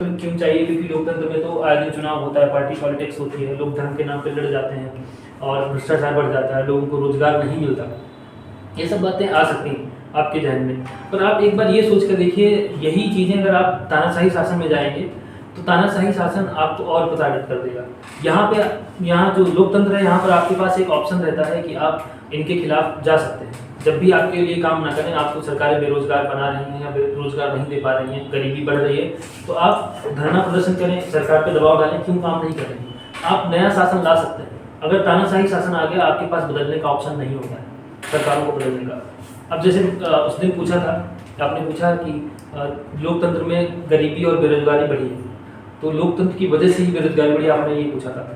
क्यों चाहिए? क्योंकि लोकतंत्र में तो आए दिन चुनाव होता है, पार्टी पॉलिटिक्स होती है, लोग धर्म के नाम पे लड़ जाते हैं और भ्रष्टाचार बढ़ जाता है, लोगों को रोजगार नहीं मिलता। ये सब बातें आ सकती हैं आपके जहन में, पर आप एक बार ये सोच कर देखिए, यही चीज़ें अगर आप तानाशाही शासन में जाएंगे तो तानाशाही शासन आपको और प्रताड़ित कर देगा। यहाँ जो लोकतंत्र है, यहाँ पर आपके पास एक ऑप्शन रहता है कि आप इनके खिलाफ जा सकते हैं। जब भी आपके लिए काम ना करें, आपको सरकारें बेरोजगार बना रही हैं या रोजगार नहीं दे पा रही हैं, गरीबी बढ़ रही है, तो आप धरना प्रदर्शन करें, सरकार पर दबाव डालें, क्यों काम नहीं कर रहे हैं। आप नया शासन ला सकते हैं। अगर तानाशाही शासन आ गया, आपके पास बदलने का ऑप्शन नहीं होता है सरकारों को बदलने का। अब जैसे उस दिन पूछा था, आपने पूछा कि लोकतंत्र में गरीबी और बेरोजगारी बढ़ी है, तो लोकतंत्र की वजह से ही बेरोजगारी बढ़ी, आपने ये पूछा था।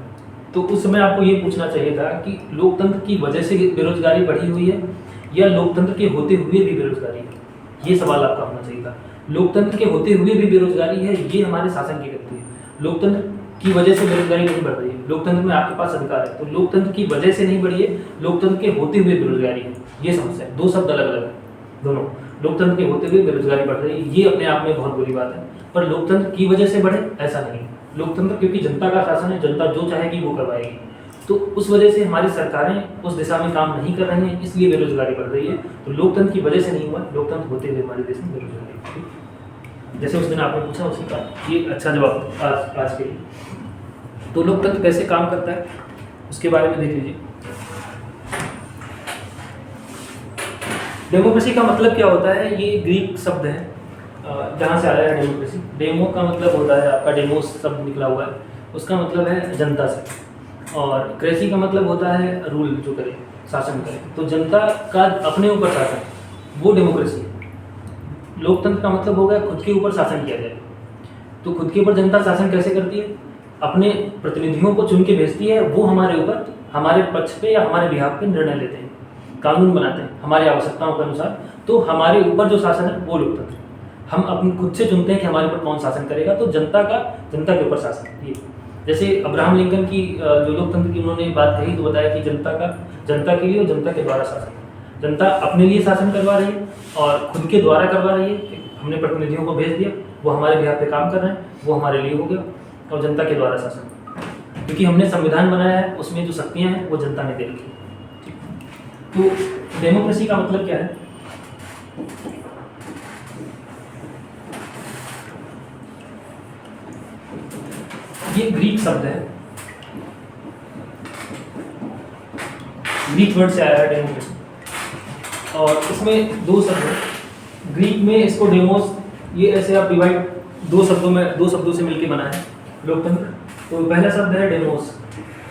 तो उस समय आपको ये पूछना चाहिए था कि लोकतंत्र की वजह से बेरोजगारी बढ़ी हुई है या लोकतंत्र के होते हुए भी बेरोजगारी है। ये सवाल आपका होना चाहिए था। लोकतंत्र के होते हुए भी बेरोजगारी है, ये हमारे शासन की गलती है। लोकतंत्र की वजह से बेरोजगारी नहीं बढ़ रही है, लोकतंत्र में आपके पास अधिकार है, तो लोकतंत्र की वजह से नहीं बढ़ी है, लोकतंत्र के होते हुए बेरोजगारी है। ये समस्या है, दो शब्द अलग अलग है दोनों। लोकतंत्र के होते हुए बेरोजगारी बढ़ रही है, ये अपने आप में बहुत बुरी बात है, पर लोकतंत्र की वजह से बढ़े ऐसा नहीं। लोकतंत्र क्योंकि जनता का शासन है, जनता जो चाहेगी वो करवाएगी, तो उस वजह से हमारी सरकारें उस दिशा में काम नहीं कर रही हैं, इसलिए बेरोजगारी बढ़ रही है। तो लोकतंत्र की वजह से नहीं हुआ, लोकतंत्र होते हुए हमारे देश में बेरोजगारी। जैसे उस दिन आपने पूछा, उसी का ये अच्छा जवाब आज के लिए। तो लोकतंत्र कैसे काम करता है उसके बारे में देख लीजिए। डेमोक्रेसी का मतलब क्या होता है? ये ग्रीक शब्द है, जहाँ से आया है डेमोक्रेसी। डेमो का मतलब होता है आपका, डेमोस शब्द निकला हुआ है, उसका मतलब है जनता से, और क्रेसी का मतलब होता है रूल जो करे, शासन करे। तो जनता का अपने ऊपर शासन, वो डेमोक्रेसी है। लोकतंत्र का मतलब हो गया खुद के ऊपर शासन किया जाए। तो खुद के ऊपर जनता शासन कैसे करती है? अपने प्रतिनिधियों को चुन के भेजती है, वो हमारे ऊपर, हमारे पक्ष पे या हमारे बिहाफ पे निर्णय लेते हैं, कानून बनाते हैं हमारी आवश्यकताओं के अनुसार। तो हमारे ऊपर जो शासन है वो लोकतंत्र। हम अपने खुद से चुनते हैं कि हमारे ऊपर कौन शासन करेगा, तो जनता के ऊपर शासन। ये जैसे अब्राहम लिंकन की जो लोकतंत्र की उन्होंने बात कही, तो बताया कि जनता के लिए और जनता के द्वारा शासन। जनता अपने लिए शासन करवा रही है और खुद के द्वारा करवा रही है कि हमने प्रतिनिधियों को भेज दिया, वो हमारे बिहाफ पे काम कर रहे हैं, वो हमारे लिए हो गया, और जनता के द्वारा शासन। क्योंकि हमने संविधान बनाया है, उसमें जो शक्तियाँ हैं वो जनता ने दे रखी है। तो डेमोक्रेसी का मतलब क्या है? ये ग्रीक शब्द है, ग्रीक वर्ड से आया है डेमोक्रेसी, और इसमें दो शब्द हैं। ग्रीक में इसको डेमोस, ये ऐसे आप डिवाइड दो शब्दों से मिलकर बना है लोकतंत्र। तो पहला शब्द है डेमोस,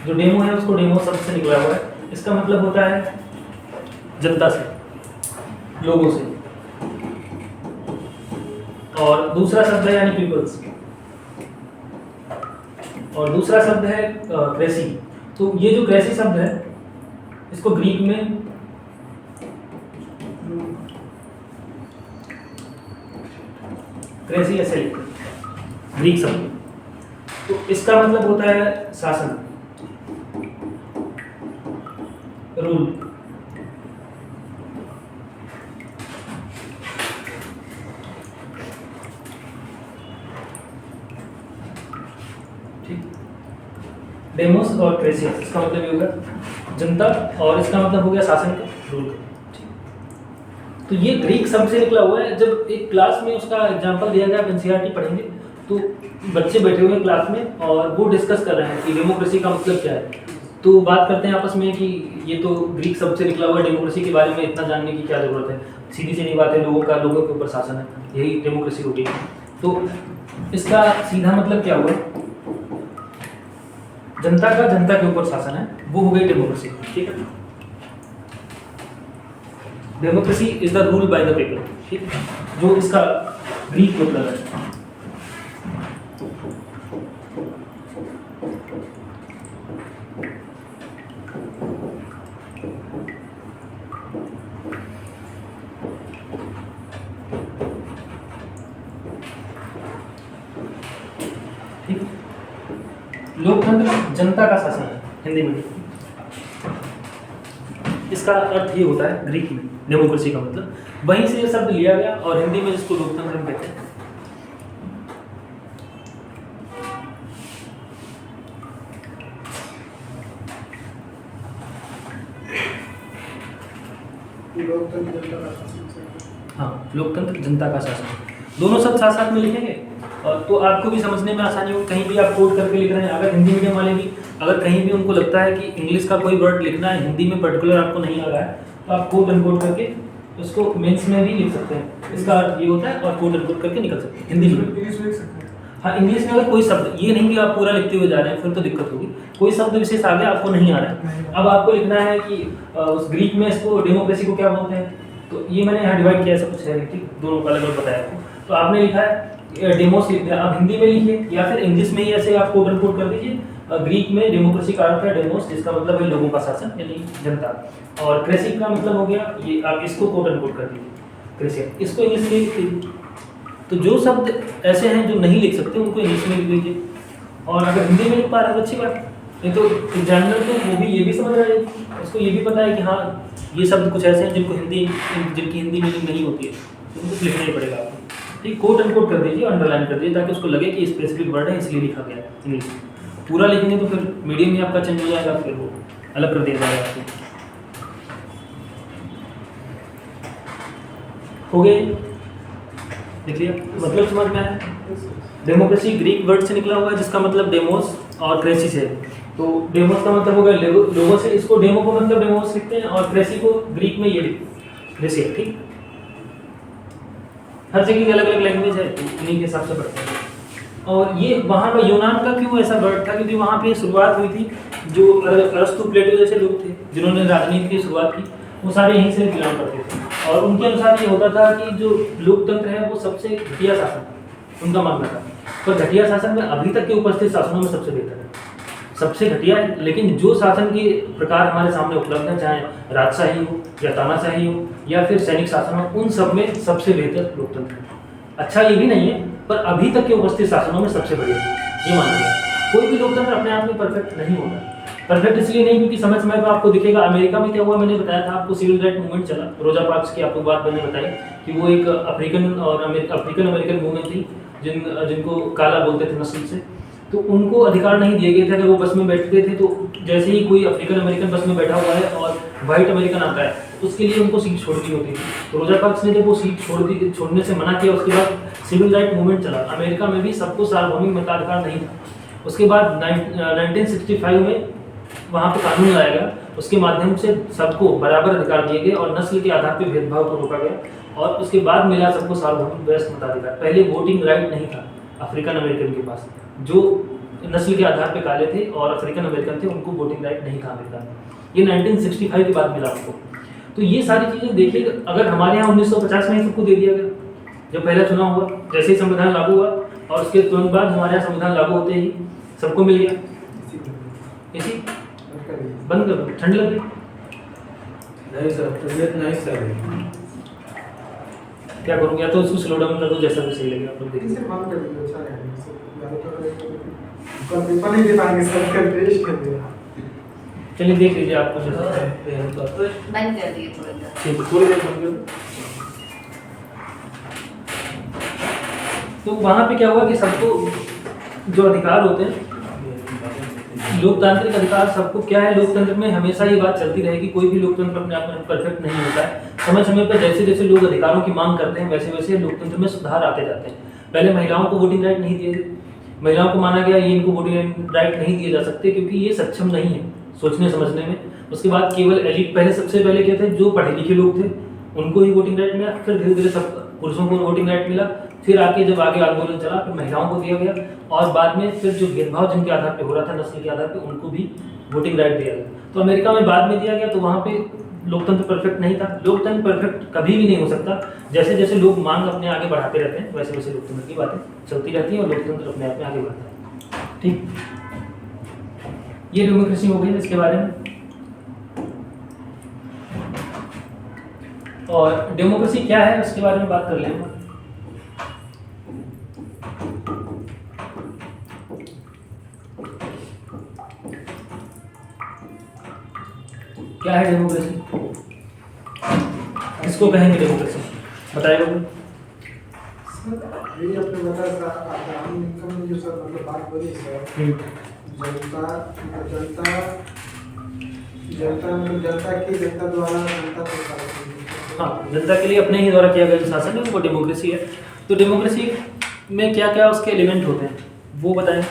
जो डेमो है उसको डेमोस शब्द से निकला हुआ है। इसका मतलब होता है जनता से, लोगों से। और दूसरा शब्द है यानी पीपल्स, और दूसरा शब्द है क्रेसी। तो ये जो क्रेसी शब्द है, इसको ग्रीक में क्रेसी ऐसे लिखते हैं, ग्रीक शब्द। तो इसका मतलब होता है शासन, रूल। ठीक, डेमोस और क्रेसियस, इसका मतलब ये होगा जनता, और इसका मतलब हो गया शासन का, रूल का। तो ये ग्रीक शब्द से निकला हुआ है। जब एक क्लास में उसका एग्जांपल दिया गया, एनसीईआरटी पढ़ेंगे, तो बच्चे बैठे हुए हैं क्लास में और वो डिस्कस कर रहे हैं कि डेमोक्रेसी का मतलब क्या है। तो बात करते हैं आपस में कि ये तो ग्रीक शब्द से निकला हुआ है, डेमोक्रेसी के बारे में इतना जानने की क्या ज़रूरत है, सीधी सीधी बात है, लोगों के ऊपर शासन है, यही डेमोक्रेसी होगी। तो इसका सीधा मतलब क्या हुआ? जनता के ऊपर शासन है, वो हो गई डेमोक्रेसी। ठीक है, democracy is the rule by the people. ठीक, जो इसका ग्रीक मतलब है। लोकतंत्र जनता का शासन है हिंदी में, इसका अर्थ ये होता है ग्रीक में डेमोक्रेसी का मतलब। वहीं से ये शब्द लिया गया और हिंदी में जिसको लोकतंत्र हम कहते हैं। लोकतंत्र जनता का शासन। हाँ, लोकतंत्र जनता का शासन, दोनों शब्द साथ साथ में लिखेंगे और तो आपको भी समझने में आसानी होगी। कहीं भी आप कोड करके लिख रहे हैं, अगर हिंदी मीडियम वाले भी अगर कहीं भी उनको लगता है कि इंग्लिश का कोई वर्ड लिखना है, हिंदी में पर्टिकुलर आपको नहीं आ रहा है, तो आप कोड अनकोड करके उसको मेंस में भी लिख सकते हैं। इसका अर्थ ये होता है और कोड अनकोड करके निकल सकते हैं हिंदी में। इंग्लिश में लिख सकते हैं। हाँ, इंग्लिश में अगर कोई शब्द, ये नहीं कि आप पूरा लिखते हुए जा रहे हैं फिर तो दिक्कत होगी, कोई शब्द विशेष आगे आपको नहीं आ रहा है, अब आपको लिखना है कि उस ग्रीक में इसको डेमोक्रेसी को क्या बोलते हैं, तो ये मैंने यहाँ डिवाइड किया, ऐसा कुछ है ठीक, दोनों का अलग अलग बताया आपको। तो आपने लिखा है डेमोस लिख दिया, आप हिंदी में लिखिए या फिर इंग्लिश में ही ऐसे आप कोड अनकोड कर दीजिए। ग्रीक में डेमोक्रेसी का अर्थ है डेमोस, जिसका मतलब है लोगों का शासन यानी जनता, और क्रेसी का मतलब हो गया ये, आप इसको कोड अनकोड कर दीजिए क्रेसी, इसको इंग्लिश में लिख दीजिए। तो जो शब्द ऐसे हैं जो नहीं लिख सकते उनको इंग्लिश में लिख दीजिए, और अगर हिंदी में लिख पा रहे हैं तो अच्छी बात। नहीं तो एग्जामिनर तो वो भी ये भी समझ रहा है, उसको ये भी पता है कि हाँ ये शब्द कुछ ऐसे हैं जिनकी हिंदी मीनिंग नहीं होती है, तो उनको लिखना ही पड़ेगा आपको। ठीक, कोट अनकोट कर दीजिए, अंडरलाइन कर दीजिए, ताकि उसको लगे कि स्पेसिफिक वर्ड है इसलिए लिखा गया है इंग्लिश में। पूरा लिखेंगे तो फिर मीडियम ही आपका चेंज हो जाएगा, फिर वो अलग कर दिया जाएगा आपको। हो गए, देख लिया, मतलब समझ में आया। डेमोक्रेसी ग्रीक वर्ड से निकला हुआ है जिसका मतलब डेमोस, और क्रेसी से, तो डेमोस का मतलब होगा लोगों से, इसको डेमो को मतलब डेमोस लिखते हैं, और क्रेसी को ग्रीक में ये लिखते क्रेसी है। ठीक, हर जगह की अलग अलग लैंग्वेज है तो उन्हीं के हिसाब से पढ़ते हैं। और ये वहाँ का यूनान का क्यों ऐसा वर्ड था, क्योंकि वहाँ पे शुरुआत हुई थी, जो अरस्तु प्लेटो जैसे लोग थे जिन्होंने राजनीति की शुरुआत की, वो सारे यहीं से बिलोंग करते थे, और उनके अनुसार ये होता था कि जो लोकतंत्र है वो सबसे घटिया शासन, उनका मानना था। पर घटिया शासन में अभी तक के उपस्थित शासनों में सबसे बेहतर है, सबसे घटिया है, लेकिन जो शासन के प्रकार हमारे सामने उपलब्ध है, चाहे राजशाही हो या तानाशाही हो या फिर सैनिक शासन हो, उन सब में सबसे बेहतर लोकतंत्र है। अच्छा ये भी नहीं है, पर अभी तक के उपस्थित शासनों में सबसे बढ़िया है, ये माना गया। कोई भी लोकतंत्र अपने आप में परफेक्ट नहीं होता, परफेक्ट इसलिए नहीं क्योंकि समय समय पर आपको दिखेगा। अमेरिका में क्या हुआ, मैंने बताया था आपको, सिविल राइट मूवमेंट चला, रोजा पार्क्स की आपको बात मैंने बताई कि वो एक अफ्रीकन अमेरिकन वूमेन थी जिनको काला बोलते थे नस्ल से, तो उनको अधिकार नहीं दिए गए थे। अगर वो बस में बैठते थे तो जैसे ही कोई अफ्रीकन अमेरिकन बस में बैठा हुआ है और वाइट अमेरिकन आता है, उसके लिए उनको सीट छोड़नी होती थी। तो रोजा पार्क्स ने जब वो सीट छोड़ने से मना किया, उसके बाद सिविल राइट मूवमेंट चला। अमेरिका में भी सबको सार्वभौमिक मताधिकार नहीं था। उसके बाद 1965 में वहाँ पे कानून लाया गया, उसके माध्यम से सबको बराबर अधिकार दिए गए और नस्ल के आधार पर भेदभाव को रोका गया, और उसके बाद मिला सबको सार्वभौमिक वयस्क मताधिकार। पहले वोटिंग राइट नहीं था अफ्रीकन अमेरिकन के पास, जो नस्ल के आधार पे काले थे और अफ्रीकन अमेरिकन थे, उनको वोटिंग राइट नहीं था अमेरिका में। ये 1965 के बाद मिला उनको। तो ये सारी चीज़ें देखिए, अगर हमारे यहाँ 1950 में ही सबको दे दिया गया, जब पहला चुनाव हुआ, जैसे ही संविधान लागू हुआ और उसके तुरंत बाद हमारे यहाँ संविधान लागू होते ही सबको मिल गया, इसी बंद कर दो, ठंड लग गई। नहीं सर, तबीयत नहीं सर, क्या करूँ, या तो उसको स्लो डाउन कर दो, जैसा भी सही लगे आप लोग देखिए। इसे बंद कर दीजिए, अच्छा रहेगा सर, कल पेपर नहीं दे पाएंगे सर, कल टेस्ट कर देगा। चलिए देख लीजिए आपको जैसा बंद कर दिए थोड़ी देर। ठीक है, थोड़ी देर बंद कर। तो वहाँ पे क्या हुआ कि सबको जो अधिकार होते हैं, लोकतांत्रिक अधिकार सबको क्या है, लोकतंत्र में हमेशा ये बात चलती रहेगी, कोई भी लोकतंत्र अपने आप में परफेक्ट नहीं होता है। समय समय पर जैसे जैसे लोग अधिकारों की मांग करते हैं, वैसे वैसे लोकतंत्र में सुधार आते जाते हैं। पहले महिलाओं को वोटिंग राइट नहीं दिए थे, महिलाओं को माना गया ये इनको वोटिंग राइट नहीं दिए जा सकते क्योंकि ये सक्षम नहीं है सोचने समझने में। उसके बाद केवल एलिट, पहले सबसे पहले क्या थे, जो पढ़े लिखे लोग थे उनको ही वोटिंग राइट मिला, फिर धीरे धीरे सब पुरुषों को वोटिंग राइट मिला, फिर आगे जब आगे आंदोलन चला फिर महिलाओं को दिया गया, और बाद में फिर जो भेदभाव जिनके आधार पे हो रहा था नस्ल के आधार पे, उनको भी वोटिंग राइट दिया गया। तो अमेरिका में बाद में दिया गया, तो वहाँ पे लोकतंत्र परफेक्ट नहीं था। लोकतंत्र परफेक्ट कभी भी नहीं हो सकता, जैसे जैसे लोग मांग अपने आगे बढ़ाते रहते हैं वैसे वैसे लोकतंत्र की बातें चलती रहती हैं और लोकतंत्र अपने आप में आगे बढ़ता है। ठीक, ये डेमोक्रेसी हो गई इसके बारे में। और डेमोक्रेसी क्या है उसके बारे में बात कर लेंगे। क्या है डेमोक्रेसी, किसको कहेंगे डेमोक्रेसी, बताइए। ये आपने बताया सर, आम इनकम में जो सर मतलब बात बोली सर, जनता जनता जनता मतलब जनता की जनता द्वारा जनता को हाँ, जनता के लिए अपने ही द्वारा किया गया जो शासन है वो डेमोक्रेसी है। तो डेमोक्रेसी में क्या क्या उसके एलिमेंट होते हैं वो बताएं।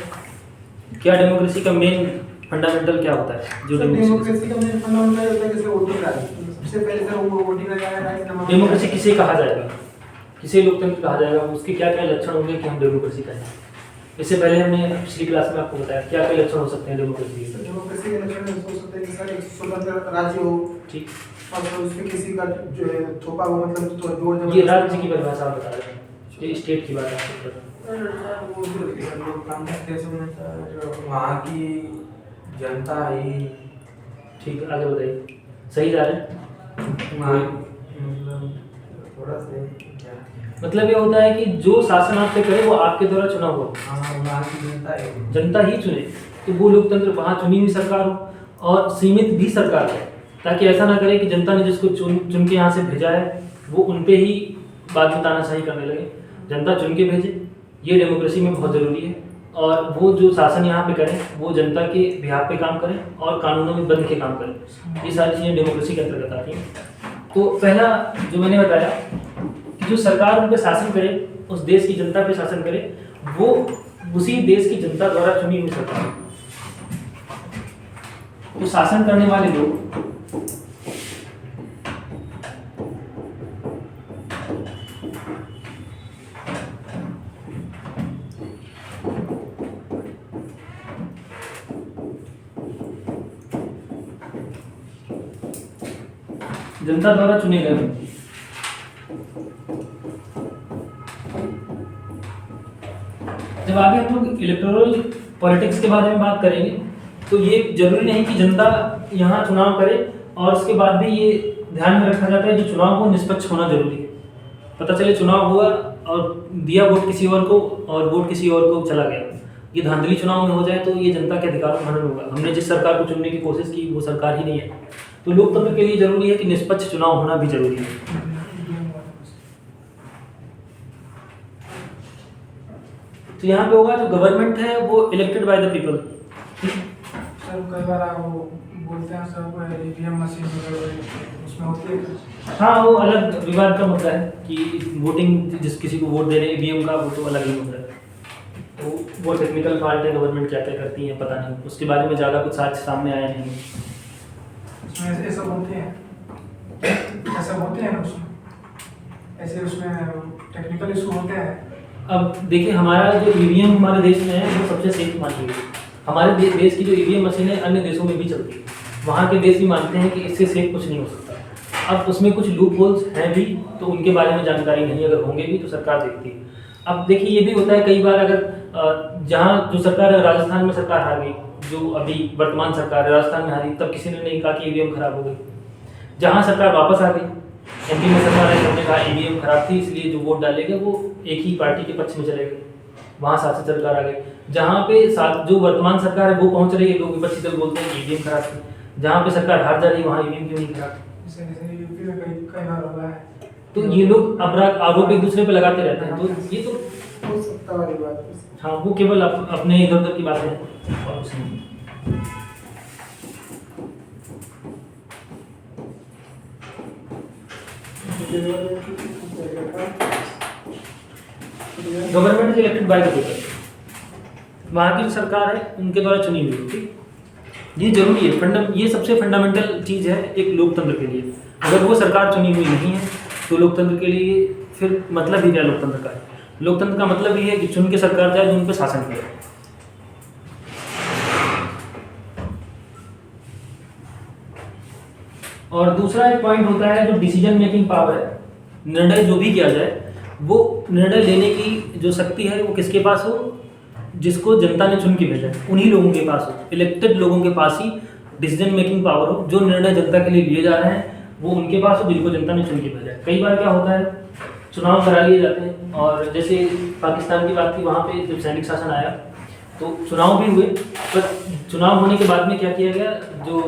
क्या डेमोक्रेसी का मेन फंडामेंटल क्या होता है जो डेमोक्रेसी का मेन फंडामेंटल होता है जैसे वोटिंग राइट। सबसे पहले सर वो वोटिंग राइट डेमोक्रेसी किसे कहा जाएगा, किसे लोकतंत्र कहा जाएगा, उसके क्या क्या लक्षण होंगे कि हम डेमोक्रेसी कहें। इससे पहले हमने पिछली क्लास में आपको बताया क्या क्या लक्षण हो सकते हैं डेमोक्रेसी के। डेमोक्रेसी के लक्षण हो सकते हैं कि सर एक स्वतंत्र राज्य हो, ठीक, और फिर उसमें किसी का जो है थोपा हुआ मतलब तो जोर जबरदस्ती। ये राज्य की परिभाषा आप बता रहे हैं, ये स्टेट की बात है। वो जो सर लोग काम करते हैं सर वहाँ की जनता ही ठीक, आगे बताइए। सही जा रहे हैं। वहाँ मतलब थोड़ा सा क्या मतलब ये होता है कि जो शासन आप पे करे वो आपके द्वारा चुना हुआ हो। हाँ वहाँ की जनता ही जनता ही चुने, तो वो लोकतंत्र वहाँ चुनी हुई सरकार हो और सीमित भी सरकार है, ताकि ऐसा ना करे कि जनता ने जिसको चुन के यहाँ से भेजा है वो उन पे ही बाद में तानाशाही करने लगे। जनता चुन के भेजे, ये डेमोक्रेसी में बहुत ज़रूरी है। और वो जो शासन यहाँ पे करें वो जनता के बिहाफ पे काम करें और कानूनों में बंध के काम करें। ये सारी चीज़ें डेमोक्रेसी के अंतर्गत आती हैं। तो पहला जो मैंने बताया कि जो सरकार उन पे शासन करे, उस देश की जनता पे शासन करे, वो उसी देश की जनता द्वारा चुनी हुई सरकार। तो शासन करने वाले लोग जनता द्वारा चुने गए हैं। जब आगे हम लोग इलेक्टोरल पॉलिटिक्स के बारे में बात करेंगे तो ये जरूरी नहीं कि जनता यहाँ चुनाव करे, और उसके बाद भी ये ध्यान में रखा जाता है कि चुनाव को निष्पक्ष होना जरूरी है। पता चले चुनाव हुआ और दिया वोट किसी और को और वोट किसी और को चला गया, ये धांधली चुनाव में हो जाए तो ये जनता के अधिकार का हनन होगा। हमने जिस सरकार को चुनने की कोशिश की वो सरकार ही नहीं है। तो लोकतंत्र के लिए जरूरी है कि निष्पक्ष चुनाव होना भी जरूरी है। तो यहाँ पे होगा जो गवर्नमेंट है वो elected by the people. Sir कई बार आप वो बोलते हैं सर ईवीएम मशीन उसमें होती है। हाँ, वो अलग विवाद का मुद्दा है कि वोटिंग जिस किसी को वोट दे रहे हैं ईवीएम का, वो तो अलग ही मुद्दा है। तो वो टेक्निकल पार्ट है, गवर्नमेंट क्या क्या करती है पता नहीं, उसके बारे में ज़्यादा कुछ साक्ष्य सामने आया नहीं। उसमें ऐसा होते हैं, ऐसा होते हैं उसमें ऐसे उसमें टेक्निकल इशू होते हैं। अब देखिए, हमारा जो ईवीएम हमारे देश में है वो सबसे सेफ मानी गई है। हमारे देश की जो ईवीएम मशीन है अन्य देशों में भी चलती है, वहाँ के देश भी मानते हैं कि इससे सेफ कुछ नहीं हो सकता। अब उसमें कुछ लूप होल्स हैं भी, तो उनके बारे में जानकारी नहीं, अगर होंगे भी तो सरकार देखती है। अब देखिए ये भी होता है कई बार, अगर जहाँ जो सरकार राजस्थान में सरकार हार गई, जो अभी वर्तमान सरकार है राजस्थान में हारी, तब किसी ने नहीं कहा कि ईवीएम खराब हो गई। जहाँ सरकार वापस आ गई, एमपी में सरकार है, सबने कहा ईवीएम खराब थी इसलिए जो वोट डाले गए वो एक ही पार्टी के पक्ष में चले गए, वहाँ शासित सरकार आ गई। जहाँ पे जो वर्तमान सरकार है वो पहुँच रही है, लोग विपक्षी दल बोलते हैं कि ईवीएम खराब थी। जहाँ पे सरकार हार जा रही है वहाँ ईवीएम क्यों नहीं खराब। यूपी में कई बार हुआ है। तो ये लोग आरोप एक दूसरे पे लगाते रहते हैं, तो ये तो हो सकता वाली बात है। हाँ, वो केवल अपने इधर उधर की बातें हैं और कुछ नहीं। Government is elected by the people, वहाँ की जो सरकार है उनके द्वारा चुनी हुई होती है। ये जरूरी है, ये सबसे फंडामेंटल चीज़ है एक लोकतंत्र के लिए। अगर वो सरकार चुनी हुई नहीं है तो लोकतंत्र के लिए फिर मतलब ही क्या लोकतंत्र का है। लोकतंत्र का मतलब ये है कि चुन के सरकार जाए जो उन पर शासन करे। और दूसरा एक पॉइंट होता है जो डिसीजन मेकिंग पावर है, निर्णय जो भी किया जाए वो निर्णय लेने की जो शक्ति है वो किसके पास हो, जिसको जनता ने चुन के भेजा है उन्हीं लोगों के पास हो, इलेक्टेड लोगों के पास ही डिसीजन मेकिंग पावर हो। जो निर्णय जनता के लिए लिए जा रहे हैं वो उनके पास हो जिनको जनता ने चुन के भेजा है। कई बार क्या होता है, चुनाव करा लिए जाते हैं, और जैसे पाकिस्तान की बात थी, वहाँ पे जब सैनिक शासन आया तो चुनाव भी हुए, पर चुनाव होने के बाद में क्या किया गया, जो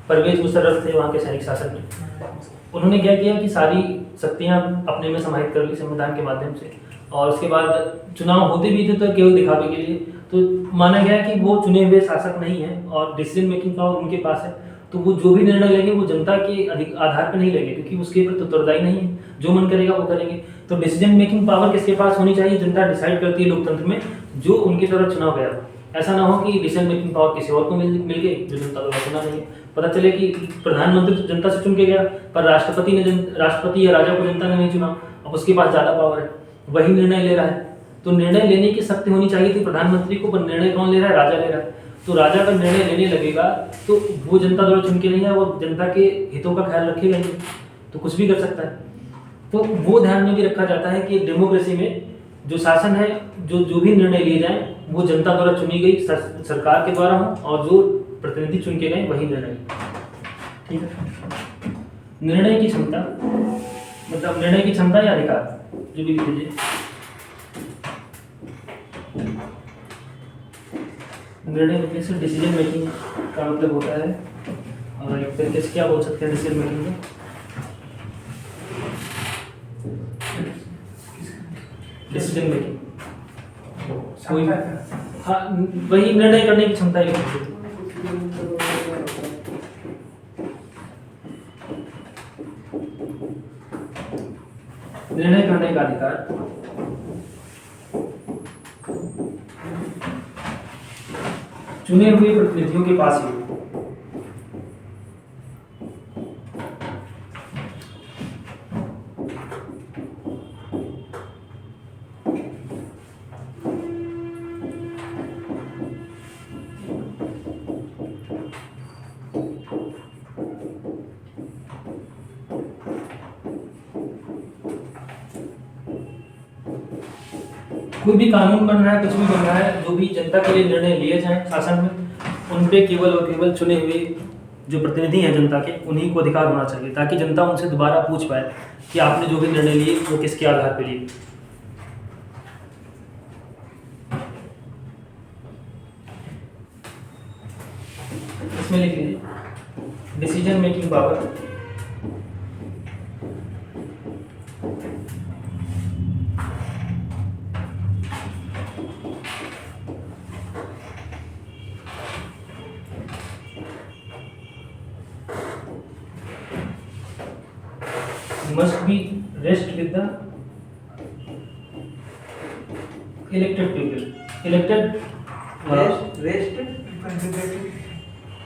परवेज मुशर्रफ थे वहाँ के सैनिक शासक में, उन्होंने क्या किया कि सारी शक्तियाँ अपने में समाहित कर ली संविधान के माध्यम से, और उसके बाद चुनाव होते भी थे तो केवल दिखावे के लिए। तो माना गया कि वो चुने हुए शासक नहीं है और डिसीजन मेकिंग पावर उनके पास है, तो वो जो भी निर्णय लेंगे वो जनता के आधार पर नहीं लेंगे, क्योंकि उसके प्रति उत्तरदायी नहीं है, जो मन करेगा वो करेंगे। तो डिसीजन मेकिंग पावर किसके पास होनी चाहिए? जनता डिसाइड करती है लोकतंत्र में, जो उनके द्वारा चुनाव गया। ऐसा ना हो कि डिसीजन मेकिंग पावर किसी और को मिल गई जो जनता द्वारा चुना नहीं है। पता चले कि प्रधानमंत्री तो जनता से चुन के गया, पर राष्ट्रपति या राजा को जनता ने नहीं चुना, अब उसके पास ज़्यादा पावर है, वही निर्णय ले रहा है। तो निर्णय लेने की शक्ति होनी चाहिए थी प्रधानमंत्री को, पर निर्णय कौन ले रहा है? राजा ले रहा है। तो राजा का निर्णय लेने लगेगा तो वो जनता द्वारा चुन के नहीं है, वो जनता के हितों का ख्याल रखेगा नहीं, तो कुछ भी कर सकता है। तो वो ध्यान में भी रखा जाता है कि डेमोक्रेसी में जो शासन है, जो भी निर्णय लिए जाएं वो जनता द्वारा चुनी गई सरकार के द्वारा हो, और जो प्रतिनिधि चुन के गए वही निर्णय। ठीक है। निर्णय की क्षमता मतलब निर्णय की क्षमता या अधिकार, जो भी लीजिए। निर्णय लिखने से डिसीजन मेकिंग का मतलब होता है, और एक तरीके से क्या बोल सकते हैं डिसीजन मेकिंग में? डिसीजन मेकिंग कोई, हाँ, वही निर्णय करने की क्षमता है। निर्णय करने का अधिकार चुने हुए प्रतिनिधियों के पास ही। कोई भी कानून बन रहा है, कुछ भी बन रहा है, जो भी जनता के लिए निर्णय लिए जाएं शासन में, उन पे केवल और केवल चुने हुए जो प्रतिनिधि हैं जनता के, उन्हीं को अधिकार होना चाहिए, ताकि जनता उनसे दोबारा पूछ पाए कि आपने जो भी निर्णय लिए वो किसके आधार पर लिए। इसमें लिख लीजिए decision making power must be rest with the elected people. Elected rest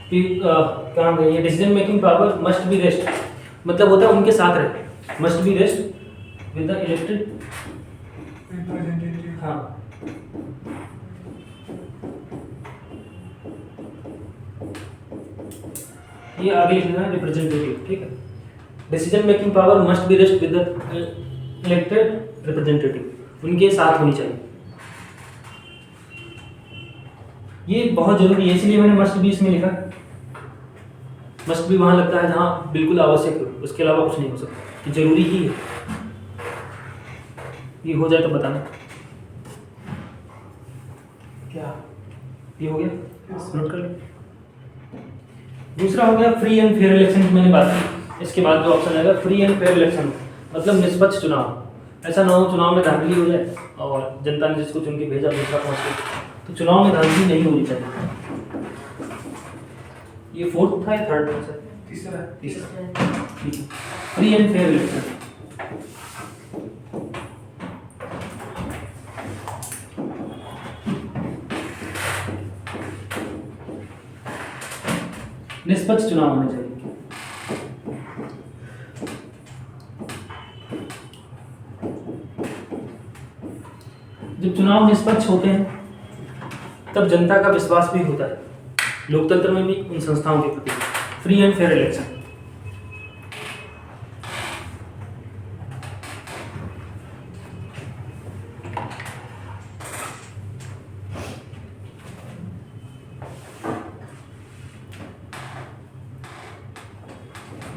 क्या है ये decision making power must be rest, मतलब होता है उनके साथ रहे, must be rest with the elected. हाँ, ये आगे लिखना है रिप्रेजेंटेटिव। ठीक है। Decision making power must be rest with the elected representative, उनके साथ होनी चाहिए। ये बहुत जरूरी है, इसलिए मैंने मस्ट बी इसमें लिखा। मस्ट बी वहां लगता है जहां बिल्कुल आवश्यक हो, उसके अलावा कुछ नहीं हो सकता, कि जरूरी ही है। ये हो जाए तो बताना। क्या ये हो गया? नोट कर लो। दूसरा हो गया फ्री एंड फेयर इलेक्शन की मैंने बात की। इसके बाद जो ऑप्शन आएगा फ्री एंड फेयर इलेक्शन, मतलब निष्पक्ष चुनाव। ऐसा ना हो चुनाव में धांधली हो जाए और जनता ने जिसको चुन के भेजा दूसरा पहुंच गया, तो चुनाव में धांधली नहीं होनी चाहिए। ये फोर्थ था या थर्ड था सर? तीसरा। Free and fair election. निष्पक्ष चुनाव होने चाहिए। जब चुनाव निष्पक्ष होते हैं तब जनता का विश्वास भी होता है लोकतंत्र में भी, उन संस्थाओं के प्रति। Free and fair election.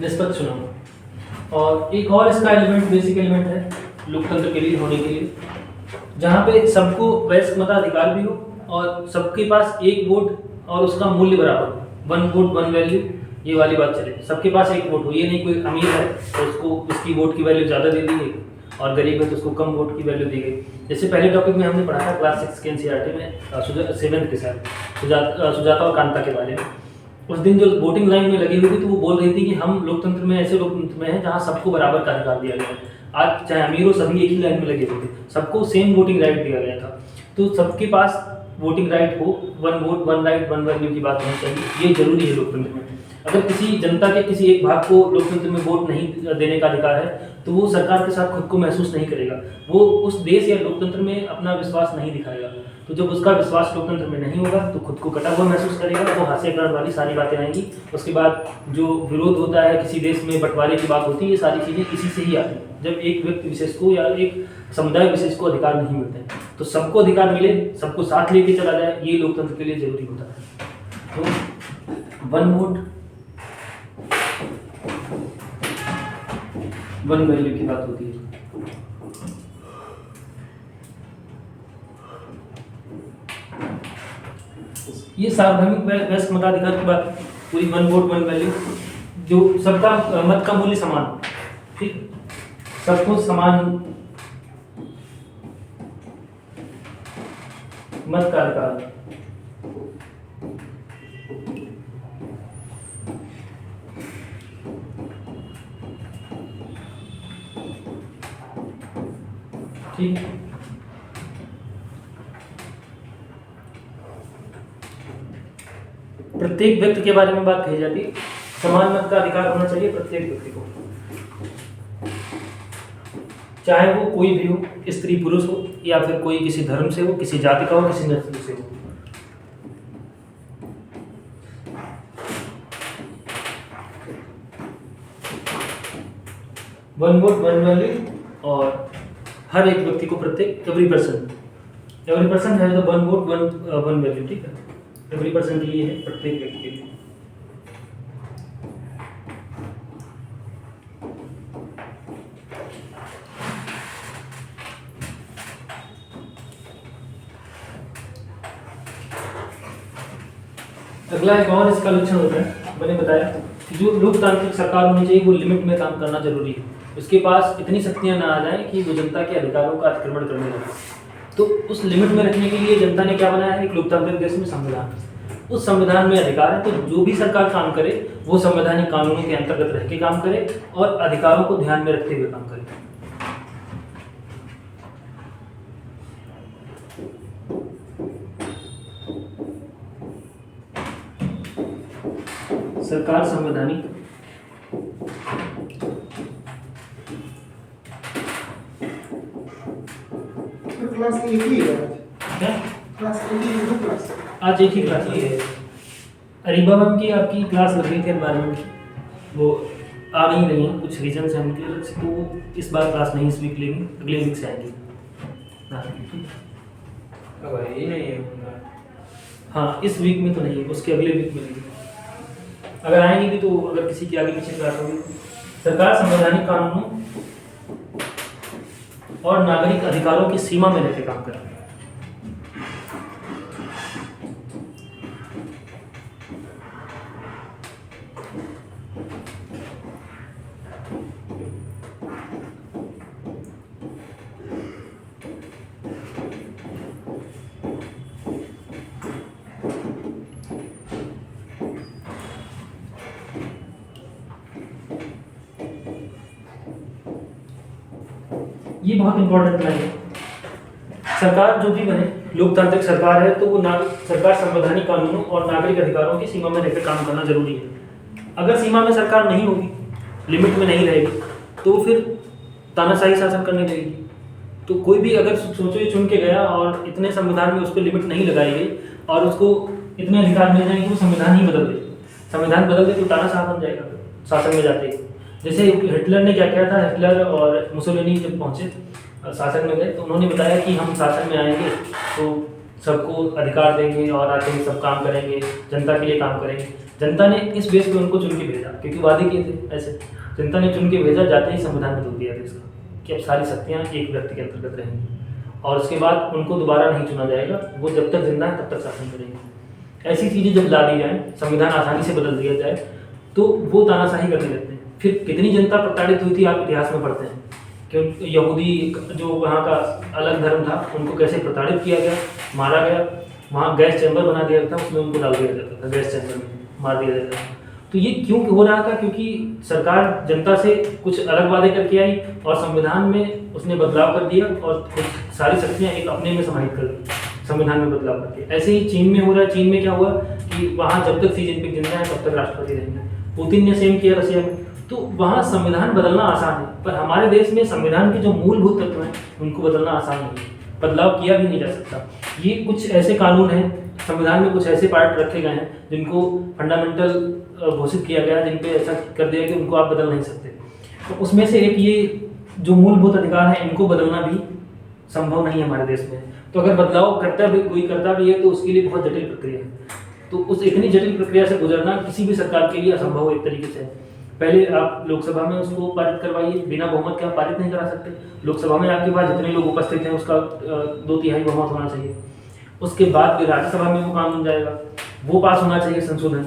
निष्पक्ष चुनाव। और एक और इसका एलिमेंट, बेसिक एलिमेंट है लोकतंत्र के लिए होने के लिए, जहाँ पे सबको वयस्क मताधिकार भी हो और सबके पास एक वोट और उसका मूल्य बराबर हो। 1 वोट 1 वैल्यू, ये वाली बात चले। सबके पास एक वोट हो, ये नहीं कोई अमीर है तो उसको उसकी वोट की वैल्यू ज़्यादा दे दी गई और गरीब है तो उसको कम वोट की वैल्यू दी गई। जैसे पहले टॉपिक में हमने पढ़ा था क्लास 6 के एनसीईआरटी में 7th के साथ सुजाता और कांता के बारे में। उस दिन जो वोटिंग लाइन में लगी हुई थी तो वो बोल रही थी कि हम लोकतंत्र में ऐसे लोकतंत्र में हैं जहाँ सबको बराबर का अधिकार दिया गया है। आज चाहे अमीर हो सभी एक ही लाइन में लगे हुए थे, सबको सेम वोटिंग राइट दिया गया था। तो सबके पास वोटिंग राइट हो, one vote one right one value की बात होनी चाहिए, ये जरूरी है लोकतंत्र में। अगर किसी जनता के किसी एक भाग को लोकतंत्र में वोट नहीं देने का अधिकार है तो वो सरकार के साथ खुद को महसूस नहीं करेगा, वो उस देश या लोकतंत्र में अपना विश्वास नहीं दिखाएगा। तो जब उसका विश्वास लोकतंत्र में नहीं होगा तो खुद को कटा हुआ महसूस करेगा, वो हास्यकरण वाली सारी बातें आएंगी। उसके बाद जो विरोध होता है, किसी देश में बंटवारे की बात होती है, ये सारी चीज़ें इसी से ही आती हैं, जब एक व्यक्ति विशेष को या एक समुदाय विशेष को अधिकार नहीं मिलते हैं। तो सबको अधिकार मिले, सबको साथ लेके चला जाए, ये लोकतंत्र के लिए जरूरी होता है। तो वन वोट वन वैल्यू की बात होती है। ये सार्वभौमिक वयस्क मताधिकार की बात पूरी, वन वोट वन वैल्यू, जो सबका मत का मूल्य समान, ठीक, सबको समान मत का अधिकार। ठीक, प्रत्येक व्यक्ति के बारे में बात कही जाती है, समान मत का अधिकार होना चाहिए प्रत्येक व्यक्ति को, चाहे वो कोई भी हो, स्त्री पुरुष हो या फिर कोई किसी धर्म से हो, किसी जाति का हो, किसी नस्ल से हो। वन वोट वन वैल्यू, और हर एक व्यक्ति को प्रत्येक एवरी पर्सन है तो वन वोट वन वैल्यू, ठीक है। एवरी पर्सन के लिए है, प्रत्येक व्यक्ति के लिए। अगला एक और इसका लक्षण होता है, मैंने बताया कि जो लोकतांत्रिक सरकार होनी चाहिए वो लिमिट में काम करना जरूरी है। उसके पास इतनी शक्तियां ना आ जाए कि वो जनता के अधिकारों का अतिक्रमण करने लगे। तो उस लिमिट में रखने के लिए जनता ने क्या बनाया है, एक लोकतांत्रिक देश में संविधान। उस संविधान में अधिकार है, तो जो भी सरकार काम करे वो संवैधानिक कानूनों के अंतर्गत रह के काम करे और अधिकारों को ध्यान में रखते हुए काम करे। सरकार संवैधानिक क्लास एक ही है, क्या क्लास एक ही, दो क्लास। आज एक ही क्लास है। अरीबा मैम की आपकी क्लास लग रही थी एनवायरनमेंट की, वो आ नहीं रही हैं, कुछ रीजन है उनके, तो इस बार क्लास नहीं इस वीक लेंगे, अगले वीक से आएंगी। यही नहीं है। हाँ, इस वीक में तो नहीं है, उसके अगले वीक में लेंगे। अगर आएंगी भी तो अगर किसी की आगे पीछे क्लास होगी। सरकार संवैधानिक कानूनों और नागरिक अधिकारों की सीमा में रहकर काम करें। ये बहुत इंपॉर्टेंट लाइन है। सरकार जो भी बने, लोकतांत्रिक सरकार है तो वो सरकार संवैधानिक कानूनों और नागरिक अधिकारों की सीमा में रहकर काम करना जरूरी है। अगर सीमा में सरकार नहीं होगी, लिमिट में नहीं रहेगी, तो फिर तानाशाही शासन करने लगेगी। तो कोई भी अगर सोचो ये चुन के गया और इतने संविधान में उस पर लिमिट नहीं लगाई गई और उसको इतने अधिकार मिल जाएंगे, वो संविधान ही बदल दे, संविधान बदल दे तो तानाशाह बन जाएगा शासन में जाते ही। जैसे हिटलर ने क्या किया था, हिटलर और मुसोलिनी जब पहुंचे शासन में गए तो उन्होंने बताया कि हम शासन में आएंगे तो सबको अधिकार देंगे और आके सब काम करेंगे, जनता के लिए काम करेंगे। जनता ने इस बेस पे उनको चुन के भेजा, क्योंकि वादे किए थे ऐसे, जनता ने चुन के भेजा, जाते ही संविधान बदल दिया था इसका कि अब सारी शक्तियाँ एक व्यक्ति के अंतर्गत रहेंगी और उसके बाद उनको दोबारा नहीं चुना जाएगा, वो जब तक जिंदा है तब तक शासन करेंगे। ऐसी चीज़ें जब ला दी जाए, संविधान आसानी से बदल दिया जाए तो वो तानाशाही करने लगते हैं। फिर कितनी जनता प्रताड़ित हुई थी आप इतिहास में पढ़ते हैं कि यहूदी जो वहाँ का अलग धर्म था उनको कैसे प्रताड़ित किया गया, मारा गया, वहाँ गैस चैम्बर बना दिया था, उसमें उनको डाल दिया जाता था गैस चैम्बर में, मार दिया जाएगा। तो ये क्यों हो रहा था? क्योंकि सरकार जनता से कुछ अलग वादे करके आई और संविधान में उसने बदलाव कर दिया और कुछ सारी शक्तियाँ एक अपने में समाहित कर दी संविधान में बदलाव करके। ऐसे ही चीन में हो रहा है। चीन में क्या हुआ कि वहाँ जब तक सी जिनपिंग जिंदा है तब तक राष्ट्रपति रहेंगे। पुतिन ने सेम किया रशिया में। तो वहाँ संविधान बदलना आसान है, पर हमारे देश में संविधान के जो मूलभूत तत्व हैं उनको बदलना आसान नहीं है, बदलाव किया भी नहीं जा सकता। ये कुछ ऐसे कानून हैं, संविधान में कुछ ऐसे पार्ट रखे गए हैं जिनको फंडामेंटल घोषित किया गया है, जिन पे ऐसा कर दिया कि उनको आप बदल नहीं सकते। तो उसमें से एक ये जो मूलभूत अधिकार हैं इनको बदलना भी संभव नहीं है हमारे देश में। तो अगर बदलाव कोई करता भी है तो उसके लिए बहुत जटिल प्रक्रिया है। तो उस इतनी जटिल प्रक्रिया से गुजरना किसी भी सरकार के लिए असंभव एक तरीके से है। पहले आप लोकसभा में उसको पारित करवाइए, बिना बहुमत के आप पारित नहीं करा सकते। लोकसभा में आपके पास जितने लोग उपस्थित हैं उसका 2/3 बहुमत होना चाहिए। उसके बाद फिर राज्यसभा में वो कानून जाएगा, वो पास होना चाहिए संशोधन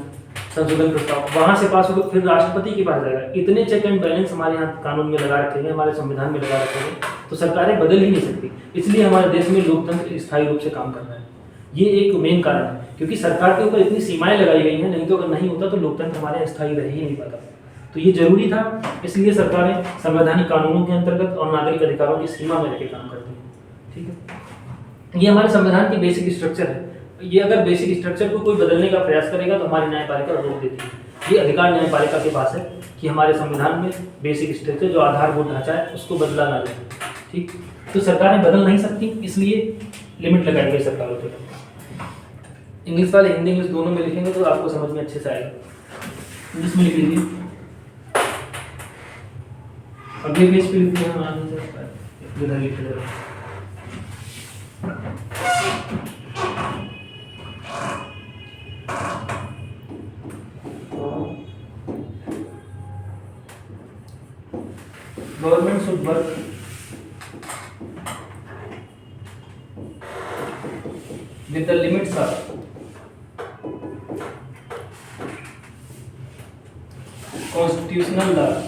प्रस्ताव, वहाँ से पास होकर फिर राष्ट्रपति के पास जाएगा। इतने चेक एंड बैलेंस हमारे यहाँ कानून में लगा रखे हैं, हमारे संविधान में लगा रखे हैं, तो सरकारें बदल ही नहीं सकती। इसलिए हमारे देश में लोकतंत्र स्थायी रूप से काम कर रहा है। ये एक मेन कारण है, क्योंकि सरकार के ऊपर इतनी सीमाएं लगाई गई हैं, नहीं तो अगर नहीं होता तो लोकतंत्र हमारे यहाँ स्थायी रह ही नहीं पाता। तो ये जरूरी था, इसलिए सरकारें संवैधानिक कानूनों के अंतर्गत और नागरिक अधिकारों की सीमा में रहकर काम करती हैं। ठीक है, ये हमारे संविधान की बेसिक स्ट्रक्चर है। ये अगर बेसिक स्ट्रक्चर को कोई बदलने का प्रयास करेगा तो हमारी न्यायपालिका रोक देती है। ये अधिकार न्यायपालिका के पास है कि हमारे संविधान में बेसिक स्ट्रक्चर जो आधारभूत ढांचा है उसको बदला ना जाए। ठीक, तो सरकारें बदल नहीं सकती, इसलिए लिमिट लगाई गई सरकारों के। इंग्लिश वाले हिंदी इंग्लिश दोनों में लिखेंगे तो आपको समझ में अच्छे से आएगा। इंग्लिश में लिख लीजिए, अगले पेज पे लिखते हैं, इधर लिख लीजिए। Government should work with the limits of constitutional laws,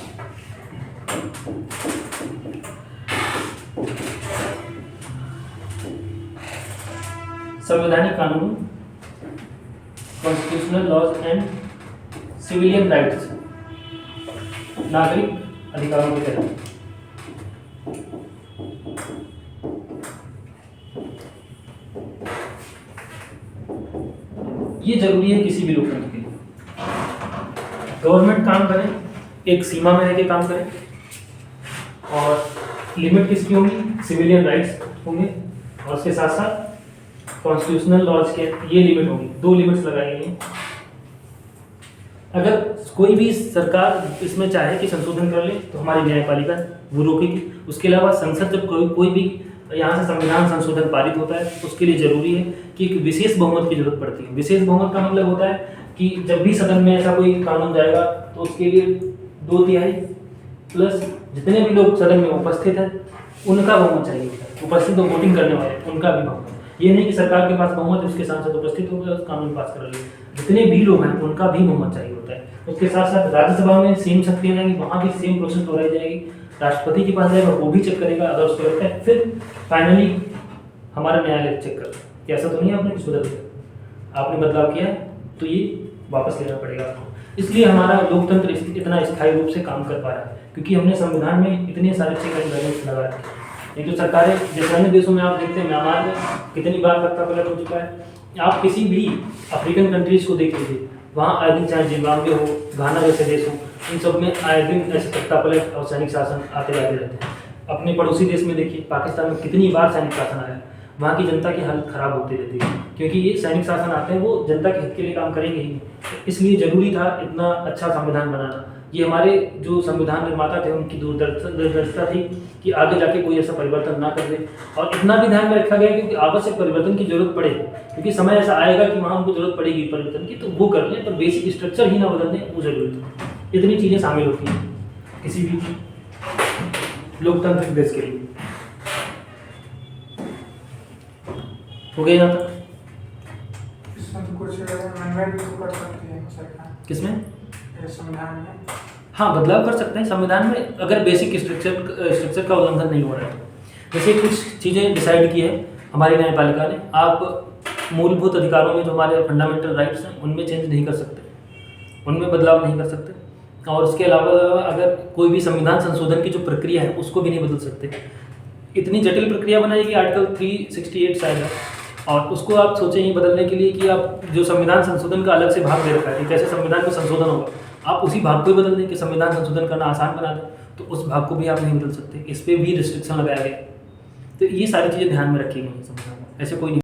संवैधानिक कानून, constitutional laws and civilian rights, नागरिक अधिकारों के तहत। ये जरूरी है किसी भी लोकतंत्र के लिए। गवर्नमेंट काम करे, एक सीमा में रहकर काम करे, और लिमिट किसकी होंगी? सिविलियन राइट्स होंगे, और उसके साथ साथ कॉन्स्टिट्यूशनल लॉज के ये लिमिट होगी। 2 लिमिट्स लगाई गई हैं। अगर कोई भी सरकार इसमें चाहे कि संशोधन कर ले तो हमारी न्यायपालिका वो रोकेगी। उसके अलावा संसद जब कोई भी यहाँ से संविधान संशोधन पारित होता है उसके लिए जरूरी है कि एक विशेष बहुमत की जरूरत पड़ती है। विशेष बहुमत का मतलब होता है कि जब भी सदन में ऐसा कोई कानून जाएगा तो उसके लिए 2/3 प्लस जितने भी लोग सदन में उपस्थित हैं उनका बहुमत चाहिए। उपस्थित वोटिंग करने वाले उनका भी बहुमत। ये नहीं कि सरकार के पास बहुमत है, उसके सांसद उपस्थित हो गए उस कानून पास कर लिए, जितने भी लोग हैं उनका भी बहुमत चाहिए होता है। उसके साथ साथ राज्यसभा में सेम शक्तियाँ रहेंगी, वहाँ भी सेम प्रोसेस दोहराई जाएगी। राष्ट्रपति के पास जाएगा, वो भी चेक करेगा, अगर उसको लगता है फिर फाइनली हमारा न्यायालय चेक कर। ऐसा तो नहीं है आपने कुछ बदल दिया, आपने बदलाव किया तो ये वापस लेना पड़ेगा आपको। इसलिए हमारा लोकतंत्र इतना स्थायी रूप से काम कर पा रहा है क्योंकि हमने संविधान में इतने सारे चेक एंड बैलेंस लगा रखे हैं। नहीं तो सरकारें जैसे अन्य देशों में आप देखते हैं, म्यांमार में कितनी बार तख्ता पलट हो चुका है। आप किसी भी अफ्रीकन कंट्रीज को देख लीजिए, वहाँ आए दिन चाहे जिम्बाब्वे हो, घाना जैसे देश हो, इन सब में आए दिन ऐसे तख्ता पलट और सैनिक शासन आते जाते रहते हैं। अपने पड़ोसी देश में देखिए, पाकिस्तान में कितनी बार सैनिक शासन आया, वहाँ की जनता की हालत खराब होती रहती है क्योंकि ये सैनिक शासन आते हैं, वो जनता के हित के लिए काम करेंगे ही। इसलिए जरूरी था इतना अच्छा संविधान बनाना। ये हमारे जो संविधान निर्माता थे उनकी दूरदर्शिता थी कि आगे जाके कोई ऐसा परिवर्तन ना कर दे, और इतना भी ध्यान में रखा गया क्योंकि आवश्यक परिवर्तन की जरूरत पड़े, क्योंकि समय ऐसा आएगा कि वहाँ उनको जरूरत पड़ेगी परिवर्तन की, तो वो कर लें, पर बेसिक स्ट्रक्चर ही ना बदल दें, वो जरूरी था। इतनी चीज़ें शामिल होती हैं किसी भी लोकतांत्रिक देश के लिए। हो गया यहाँ तक? इसमें तो कुछ अमेंडमेंट तो कर सकती है सरकार। किसमें? संविधान में। हाँ, बदलाव कर सकते हैं संविधान में अगर बेसिक स्ट्रक्चर का उल्लंघन नहीं हो रहा है। जैसे कुछ चीज़ें डिसाइड की है हमारी न्यायपालिका ने, आप मूलभूत अधिकारों में जो हमारे फंडामेंटल राइट्स हैं उनमें चेंज नहीं कर सकते। उनमें बदलाव नहीं कर सकते। और उसके अलावा अगर कोई भी संविधान संशोधन की जो प्रक्रिया है उसको भी नहीं बदल सकते। इतनी जटिल प्रक्रिया बनाई कि आर्टिकल 368 शायद है, और उसको आप सोचें ये बदलने के लिए कि आप जो संविधान संशोधन का अलग से भाग दे रखा है कि कैसे संविधान में संशोधन होगा, आप उसी भाग को ही बदल दें कि संविधान संशोधन करना आसान बना दें, तो उस भाग को भी आप नहीं बदल सकते। इस पर भी रिस्ट्रिक्शन लगाया गया। तो ये सारी चीज़ें ध्यान में रखी गई हैं संविधान में, ऐसे कोई नहीं।